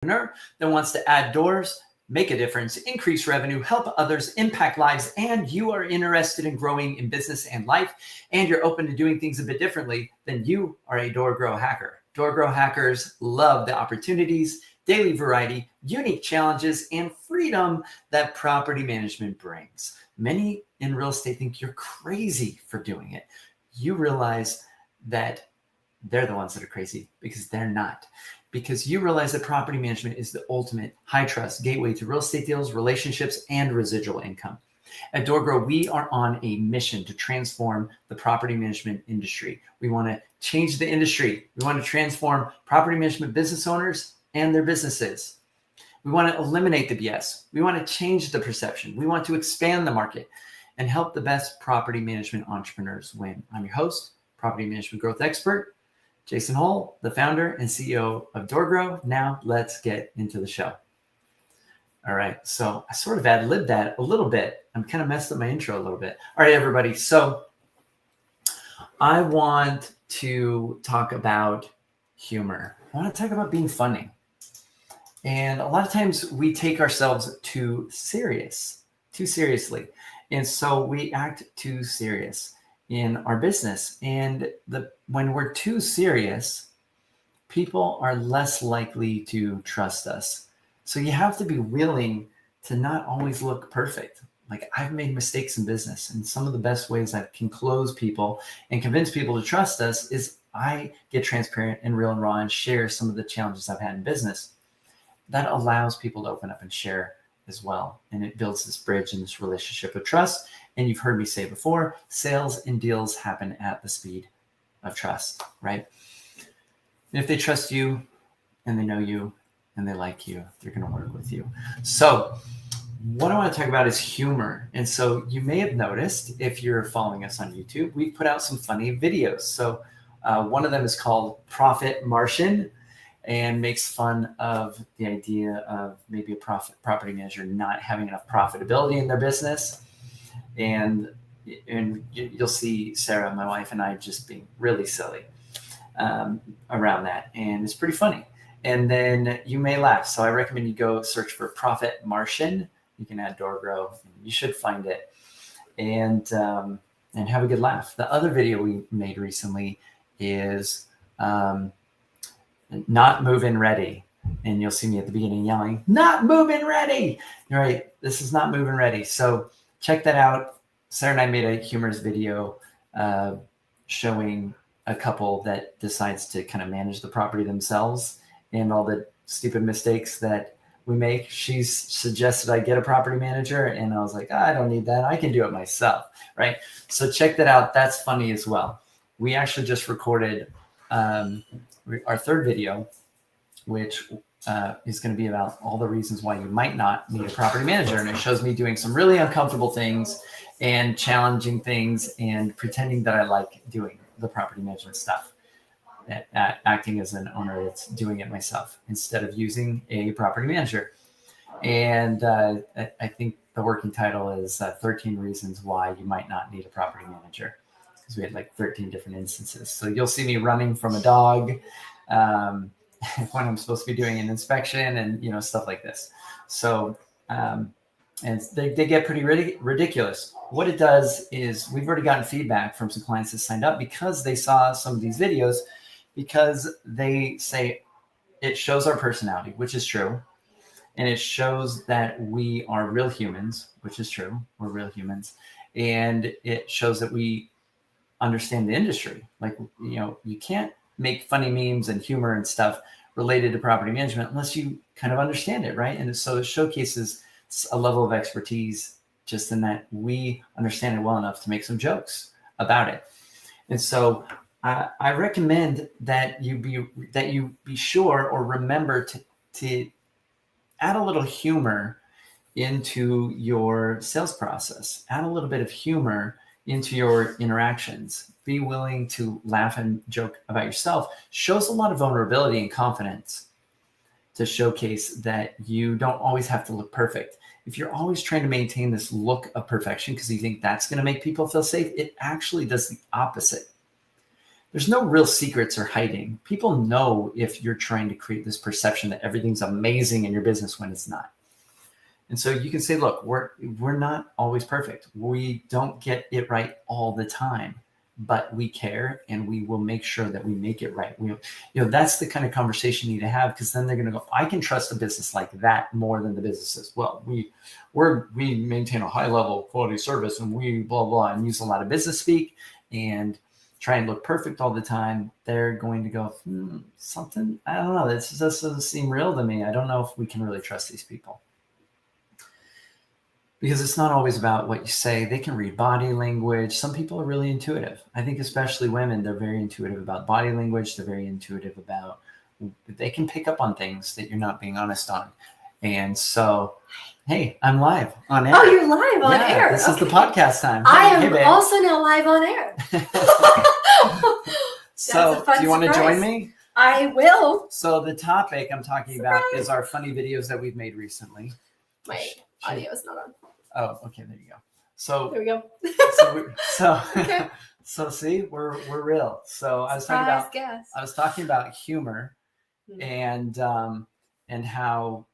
entrepreneur that wants to add doors, make a difference, increase revenue, help others, impact lives, and you are interested in growing in business and life, and you're open to doing things a bit differently, then you are a DoorGrow hacker. DoorGrow hackers love the opportunities, daily variety, unique challenges, and freedom that property management brings. Many in real estate think you're crazy for doing it. You realize that they're the ones that are crazy because they're not. Because you realize that property management is the ultimate high trust gateway to real estate deals, relationships, and residual income. At DoorGrow, we are on a mission to transform the property management industry. We want to change the industry. We want to transform property management business owners and their businesses. We want to eliminate the BS. We want to change the perception. We want to expand the market and help the best property management entrepreneurs win. I'm your host, property management growth expert, Jason Hull, the founder and CEO of DoorGrow. Now let's get into the show. All right, so I sort of ad-libbed that a little bit. I'm kind of messed up my intro a little bit. All right, everybody. So I want to talk about humor. I want to talk about being funny. And a lot of times we take ourselves too seriously. And so we act too serious in our business. And when we're too serious, people are less likely to trust us. So you have to be willing to not always look perfect. Like, I've made mistakes in business, and some of the best ways I can close people and convince people to trust us is I get transparent and real and raw and share some of the challenges I've had in business. That allows people to open up and share as well. And it builds this bridge and this relationship of trust. And you've heard me say before, sales and deals happen at the speed of trust, right? And if they trust you and they know you and they like you, they're going to work with you. So what I want to talk about is humor. And so you may have noticed, if you're following us on YouTube, we put out some funny videos. So one of them is called Profit Martian, and makes fun of the idea of maybe a property manager not having enough profitability in their business. And you'll see Sarah, my wife, and I just being really silly around that. And it's pretty funny. And then you may laugh. So I recommend you go search for Profit Martian. You can add DoorGrow. You should find it. And have a good laugh. The other video we made recently is not move-in ready. And you'll see me at the beginning yelling, not move-in ready. You're right. This is not move-in ready. So check that out. Sarah and I made a humorous video showing a couple that decides to kind of manage the property themselves and all the stupid mistakes that we make. She's suggested I get a property manager, and I was like, I don't need that. I can do it myself, right? So check that out. That's funny as well. We actually just recorded our third video, which is going to be about all the reasons why you might not need a property manager. And it shows me doing some really uncomfortable things and challenging things and pretending that I like doing the property management stuff, acting as an owner that's doing it myself instead of using a property manager. And I think the working title is 13 Reasons Why You Might Not Need a Property Manager, because we had like 13 different instances. So you'll see me running from a dog when I'm supposed to be doing an inspection and, stuff like this. So, and they get pretty ridiculous. What it does is we've already gotten feedback from some clients that signed up because they saw some of these videos, because they say it shows our personality, which is true. And it shows that we are real humans, which is true. We're real humans. And it shows that we understand the industry. Like, you can't make funny memes and humor and stuff related to property management unless you kind of understand it, right? And so it showcases a level of expertise just in that we understand it well enough to make some jokes about it. And so I recommend that you be sure or remember to add a little humor into your sales process. Add a little bit of humor into your interactions. Be willing to laugh and joke about yourself. Shows a lot of vulnerability and confidence to showcase that you don't always have to look perfect. If you're always trying to maintain this look of perfection because you think that's going to make people feel safe, it actually does the opposite. there's no real secrets or hiding. People know if you're trying to create this perception that everything's amazing in your business when it's not. And so you can say, look, we're not always perfect. We don't get it right all the time, but we care and we will make sure that we make it right. That's the kind of conversation you need to have, because then they're going to go, I can trust a business like that more than the businesses. Well, we maintain a high level of quality service and we blah, blah, and use a lot of business speak and try and look perfect all the time. They're going to go, something, I don't know. This doesn't seem real to me. I don't know if we can really trust these people. Because it's not always about what you say. They can read body language. Some people are really intuitive. I think especially women, they're very intuitive about body language. They're very intuitive about, they can pick up on things that you're not being honest on. And so, hey, I'm live on air. Oh, you're live on air. This is the podcast time. I am also now live on air. So do you want to join me? I will. So the topic I'm talking about is our funny videos that we've made recently. My audio is not on. Oh, okay. There you go. So there we go. Okay. So see, we're real. So I was talking about humor, and how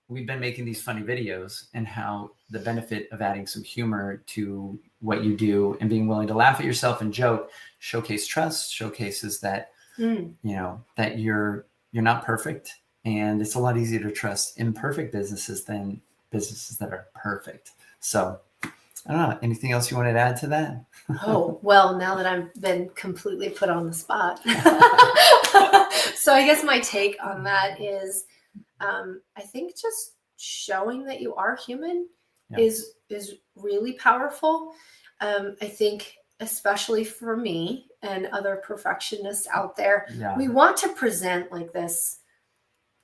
we've been making these funny videos, and how the benefit of adding some humor to what you do and being willing to laugh at yourself and joke showcase trust, showcases that that you're not perfect, and it's a lot easier to trust imperfect businesses than businesses that are perfect. So I don't know. Anything else you wanted to add to that? Oh, well, now that I've been completely put on the spot. So I guess my take on that is, I think just showing that you are human is really powerful. I think especially for me and other perfectionists out there, we want to present like this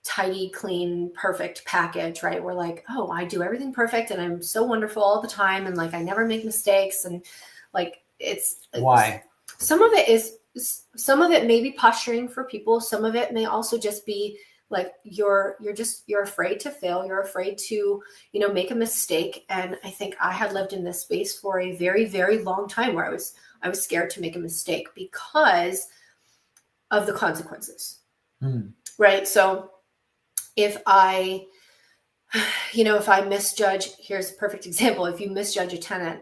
tidy, clean, perfect package, right? We're like, oh, I do everything perfect and I'm so wonderful all the time. And like, I never make mistakes. And like, it's why some of it may be posturing for people. Some of it may also just be like, you're afraid to fail. You're afraid to, make a mistake. And I think I had lived in this space for a very, very long time where I was scared to make a mistake because of the consequences. Right. So if I misjudge, here's a perfect example. If you misjudge a tenant,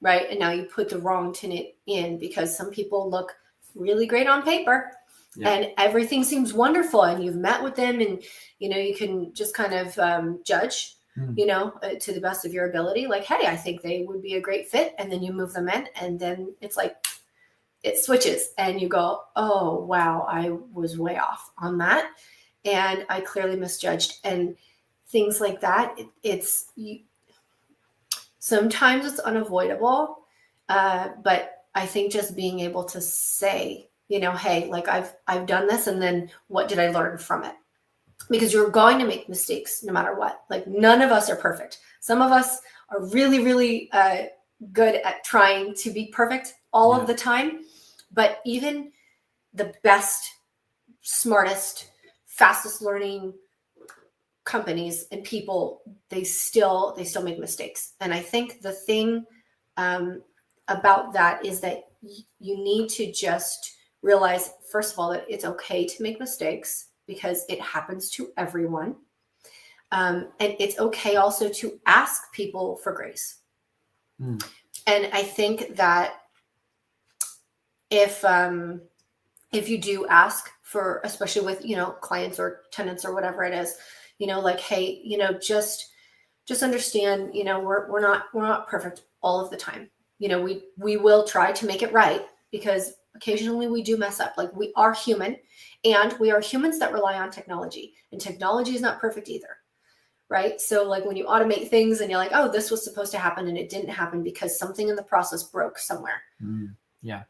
right, and now you put the wrong tenant in because some people look really great on paper and everything seems wonderful and you've met with them and, you can just kind of judge, to the best of your ability, like, hey, I think they would be a great fit. And then you move them in and then it's like, it switches and you go, oh, wow, I was way off on that. And I clearly misjudged, and things like that. Sometimes it's unavoidable, but I think just being able to say, hey, like I've done this, and then what did I learn from it? Because you're going to make mistakes no matter what. Like none of us are perfect. Some of us are really, really good at trying to be perfect all of the time, but even the best, smartest, fastest learning companies and people, they still make mistakes. And I think the thing about that is that you need to just realize, first of all, that it's okay to make mistakes because it happens to everyone. And it's okay also to ask people for grace. And I think that if you do ask for, especially with, clients or tenants or whatever it is, like, hey, just understand, we're not perfect all of the time. We will try to make it right because occasionally we do mess up. Like we are human, and we are humans that rely on technology, and technology is not perfect either. Right. So like when you automate things and you're like, oh, this was supposed to happen and it didn't happen because something in the process broke somewhere.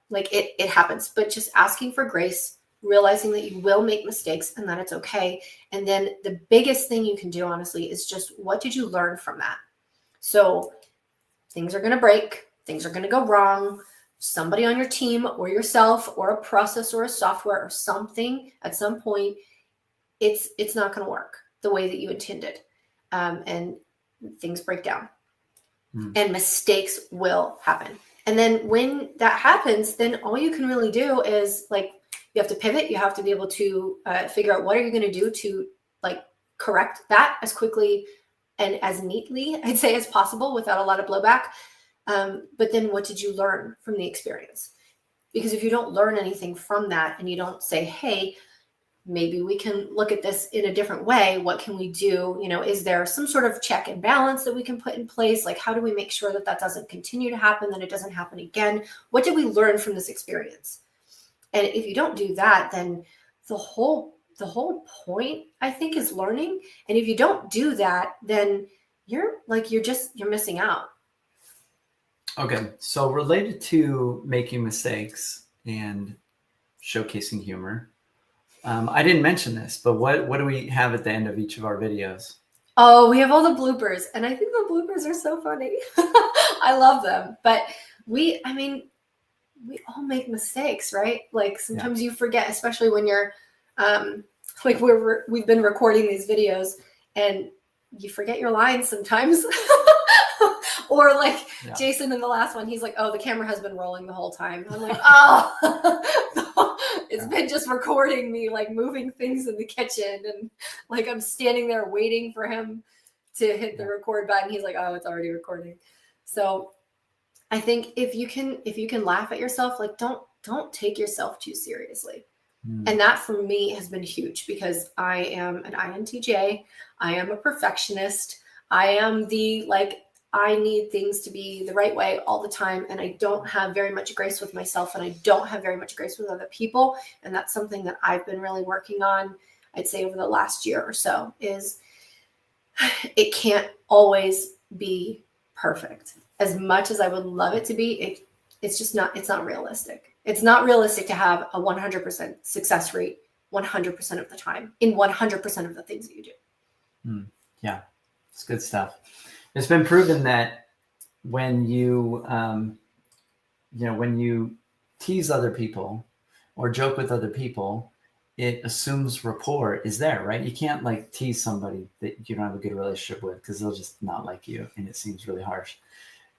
Like it happens, but just asking for grace, realizing that you will make mistakes and that it's okay. And then the biggest thing you can do, honestly, is just, what did you learn from that? So things are going to break, things are going to go wrong. Somebody on your team or yourself or a process or a software or something at some point, it's not going to work the way that you intended. And things break down and mistakes will happen. And then when that happens, then all you can really do is like, you have to pivot. You have to be able to figure out what are you going to do to like correct that as quickly and as neatly, I'd say, as possible without a lot of blowback. But then what did you learn from the experience? Because if you don't learn anything from that and you don't say, hey, maybe we can look at this in a different way. What can we do? You know, is there some sort of check and balance that we can put in place? Like, how do we make sure that that doesn't continue to happen, that it doesn't happen again? What did we learn from this experience? And if you don't do that, then the whole point, I think, is learning. And if you don't do that, then you're missing out. Okay. So related to making mistakes and showcasing humor, I didn't mention this, but what do we have at the end of each of our videos? Oh, we have all the bloopers, and I think the bloopers are so funny. I love them. But we all make mistakes, right? Like sometimes you forget, especially when you're like we've been recording these videos and you forget your lines sometimes. Or like Jason in the last one, he's like, oh, the camera has been rolling the whole time. I'm like, oh, it's been just recording me, like moving things in the kitchen. And like, I'm standing there waiting for him to hit the record button. He's like, oh, it's already recording. So I think if you can laugh at yourself, like don't take yourself too seriously. And that for me has been huge because I am an INTJ. I am a perfectionist. I am I need things to be the right way all the time. And I don't have very much grace with myself and I don't have very much grace with other people. And that's something that I've been really working on, I'd say over the last year or so, is it can't always be perfect. As much as I would love it to be, it's not realistic. It's not realistic to have a 100% success rate 100% of the time in 100% of the things that you do. Yeah, it's good stuff. It's been proven that when you, when you tease other people or joke with other people, it assumes rapport is there, right? You can't like tease somebody that you don't have a good relationship with because they'll just not like you and it seems really harsh.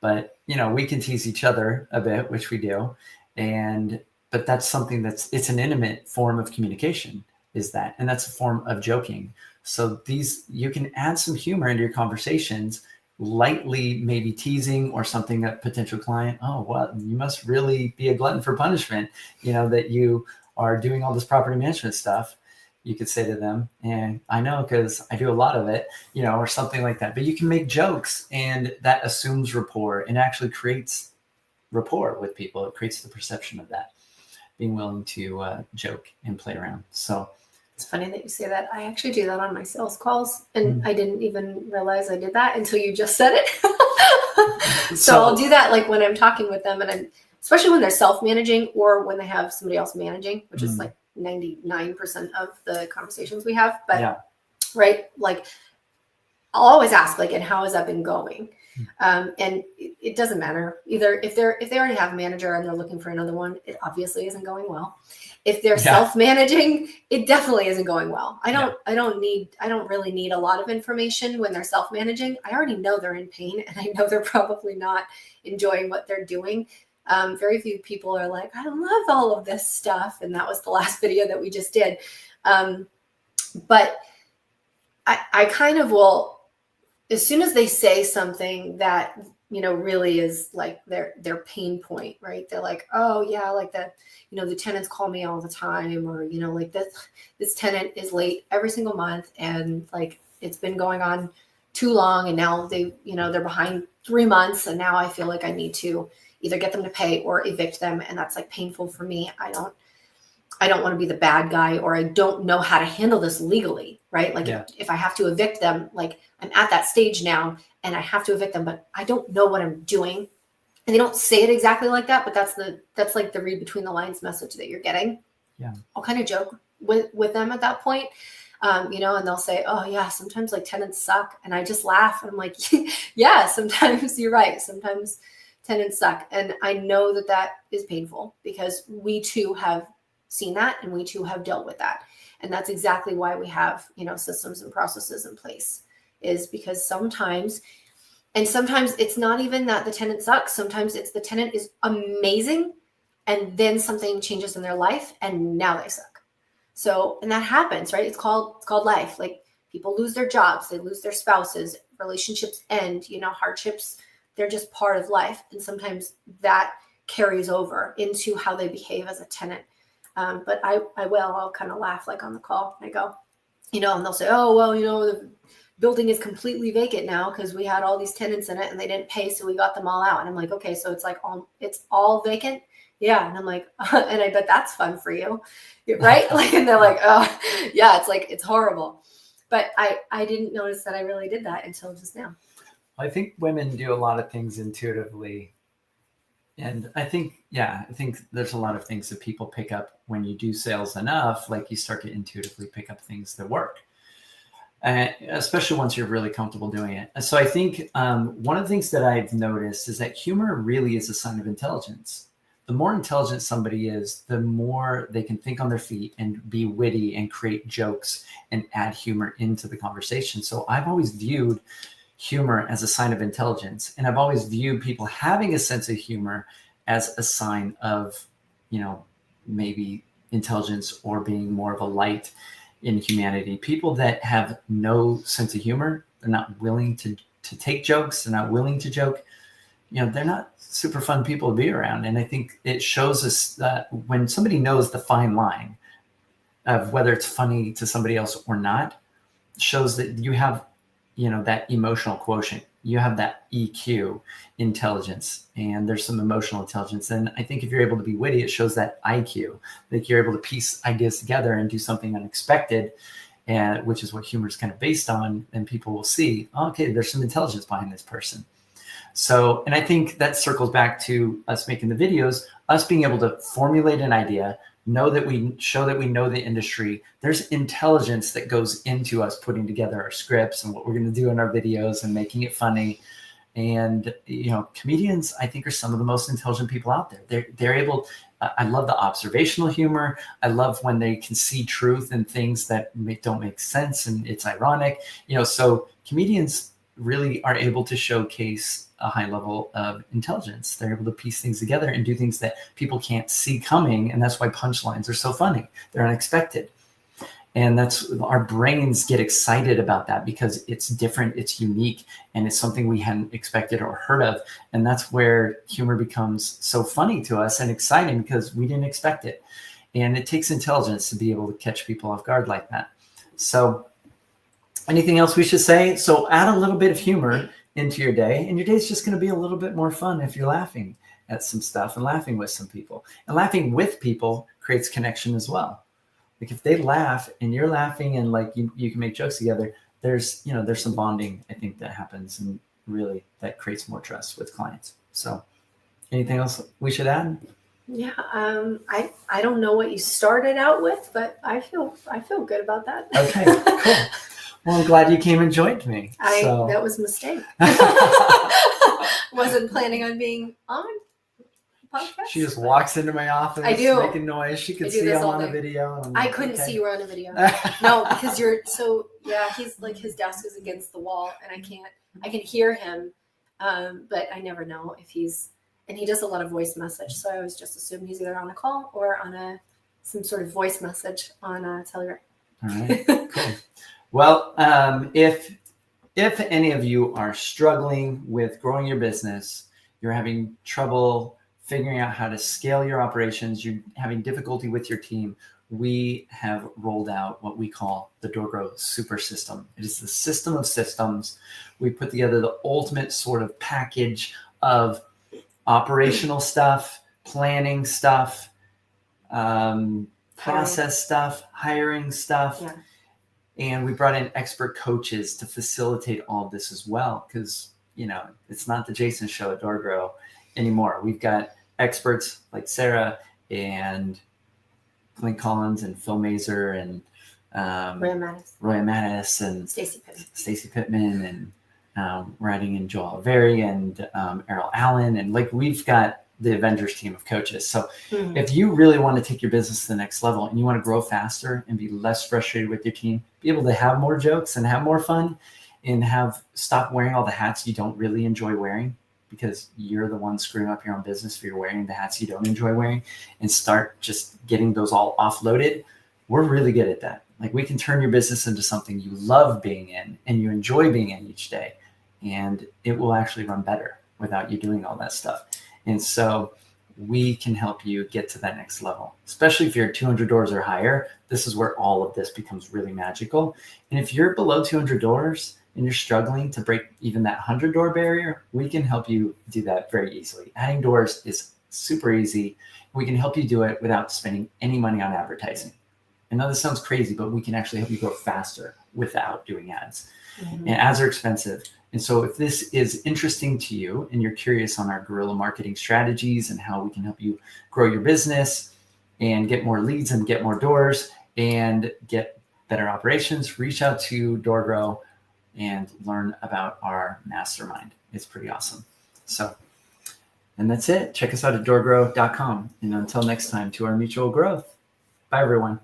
But, we can tease each other a bit, which we do. But that's something it's an intimate form of communication is that, and that's a form of joking. So you can add some humor into your conversations, lightly maybe teasing or something, a potential client, oh, well, you must really be a glutton for punishment, that you are doing all this property management stuff. You could say to them, and I know because I do a lot of it, or something like that. But you can make jokes and that assumes rapport and actually creates rapport with people. It creates the perception of that, being willing to joke and play around. So it's funny that you say that. I actually do that on my sales calls, and I didn't even realize I did that until you just said it. So I'll do that like when I'm talking with them, and especially when they're self-managing or when they have somebody else managing, which is like 99% of the conversations we have. But right, like I'll always ask, like, and how has that been going? And it doesn't matter either. If they already have a manager and they're looking for another one, it obviously isn't going well. If they're self-managing, it definitely isn't going well. I don't really need a lot of information when they're self-managing. I already know they're in pain and I know they're probably not enjoying what they're doing. Very few people are like, I love all of this stuff. And that was the last video that we just did. But I kind of will, as soon as they say something that, really is like their pain point, right? They're like, oh yeah, like that, the tenants call me all the time, or, like this tenant is late every single month and like, it's been going on too long. And now they're behind 3 months. And now I feel like I need to either get them to pay or evict them. And that's like painful for me. I don't want to be the bad guy, or I don't know how to handle this legally, right? Like if I have to evict them, like I'm at that stage now and I have to evict them, but I don't know what I'm doing. And they don't say it exactly like that, but that's like the read between the lines message that you're getting. Yeah. I'll kind of joke with them at that point, and they'll say, oh yeah, sometimes like tenants suck. And I just laugh. And I'm like, yeah, sometimes you're right. Sometimes tenants suck. And I know that is painful because we too have seen that and we too have dealt with that. And that's exactly why we have, systems and processes in place, is because sometimes And sometimes it's not even that the tenant sucks. Sometimes it's the tenant is amazing, and then something changes in their life and now they suck. So, and that happens, right? It's called life. Like, people lose their jobs, they lose their spouses, relationships end, hardships, they're just part of life. And sometimes that carries over into how they behave as a tenant. But I'll kind of laugh, like, on the call. I go, and they'll say, oh, well, the building is completely vacant now because we had all these tenants in it and they didn't pay, so we got them all out. And I'm like, okay, so it's like it's all vacant. Yeah. And I'm like, and I bet that's fun for you. Right. Like, and they're like, oh yeah, it's like, it's horrible. But I didn't notice that I really did that until just now. I think women do a lot of things intuitively. And I think there's a lot of things that people pick up when you do sales enough, like you start to intuitively pick up things that work. Especially once you're really comfortable doing it. So I think one of the things that I've noticed is that humor really is a sign of intelligence. The more intelligent somebody is, the more they can think on their feet and be witty and create jokes and add humor into the conversation. So I've always viewed humor as a sign of intelligence. And I've always viewed people having a sense of humor as a sign of, maybe intelligence or being more of a light in humanity. People that have no sense of humor, they're not willing to take jokes, they're not willing to joke, they're not super fun people to be around. And I think it shows us that when somebody knows the fine line of whether it's funny to somebody else or not, shows that you have, that emotional quotient, you have that EQ, intelligence, and there's some emotional intelligence. And I think if you're able to be witty, it shows that IQ, that you're able to piece ideas together and do something unexpected, and which is what humor is kind of based on. And people will see, okay, there's some intelligence behind this person. So, and I think that circles back to us making the videos, us being able to formulate an idea, know that we show that we know the industry. There's intelligence that goes into us putting together our scripts and what we're going to do in our videos and making it funny. And, comedians, I think, are some of the most intelligent people out there. They're able, I love the observational humor. I love when they can see truth in things that don't make sense and it's ironic. So comedians really are able to showcase a high level of intelligence. They're able to piece things together and do things that people can't see coming. And that's why punchlines are so funny. They're unexpected. And that's, our brains get excited about that because it's different, it's unique, and it's something we hadn't expected or heard of. And that's where humor becomes so funny to us and exciting because we didn't expect it. And it takes intelligence to be able to catch people off guard like that. So anything else we should say? So add a little bit of humor into your day, and your day's just going to be a little bit more fun if you're laughing at some stuff and laughing with some people. And laughing with people creates connection as well. Like, if they laugh and you're laughing and like you can make jokes together, there's some bonding, I think, that happens, and really that creates more trust with clients. So anything else we should add? Yeah, I don't know what you started out with, but I feel good about that. Okay, cool. Well, I'm glad you came and joined me. That was a mistake. Wasn't planning on being on podcast. She just walks into my office making noise. She could see I'm on a video. I couldn't see you were on a video. No, because he's like, his desk is against the wall and I can hear him. But I never know if and he does a lot of voice message. So I always just assume he's either on a call or on some sort of voice message on Telegram. All right, cool. Well, if any of you are struggling with growing your business, you're having trouble figuring out how to scale your operations, you're having difficulty with your team, we have rolled out what we call the DoorGrow Super System. It is the system of systems. We put together the ultimate sort of package of operational stuff, planning stuff, process stuff, hiring stuff. Yeah. And we brought in expert coaches to facilitate all of this as well, because, it's not the Jason show at DoorGrow anymore. We've got experts like Sarah and Clint Collins and Phil Mazur and Roy Mattis and Stacey Pittman and writing in Joel Alveri and Errol Allen. And we've got the Avengers team of coaches. So if you really want to take your business to the next level and you want to grow faster and be less frustrated with your team, be able to have more jokes and have more fun and stop wearing all the hats you don't really enjoy wearing, because you're the one screwing up your own business if you're wearing the hats you don't enjoy wearing, and start just getting those all offloaded. We're really good at that. Like, we can turn your business into something you love being in and you enjoy being in each day, and it will actually run better without you doing all that stuff. And so we can help you get to that next level, especially if you're 200 doors or higher. This is where all of this becomes really magical. And if you're below 200 doors and you're struggling to break even that 100 door barrier, we can help you do that very easily. Adding doors is super easy. We can help you do it without spending any money on advertising. I know this sounds crazy, but we can actually help you grow faster without doing ads. And ads are expensive. And so if this is interesting to you and you're curious on our guerrilla marketing strategies and how we can help you grow your business and get more leads and get more doors and get better operations, reach out to DoorGrow and learn about our mastermind. It's pretty awesome. So, and that's it. Check us out at doorgrow.com. And until next time, to our mutual growth. Bye, everyone.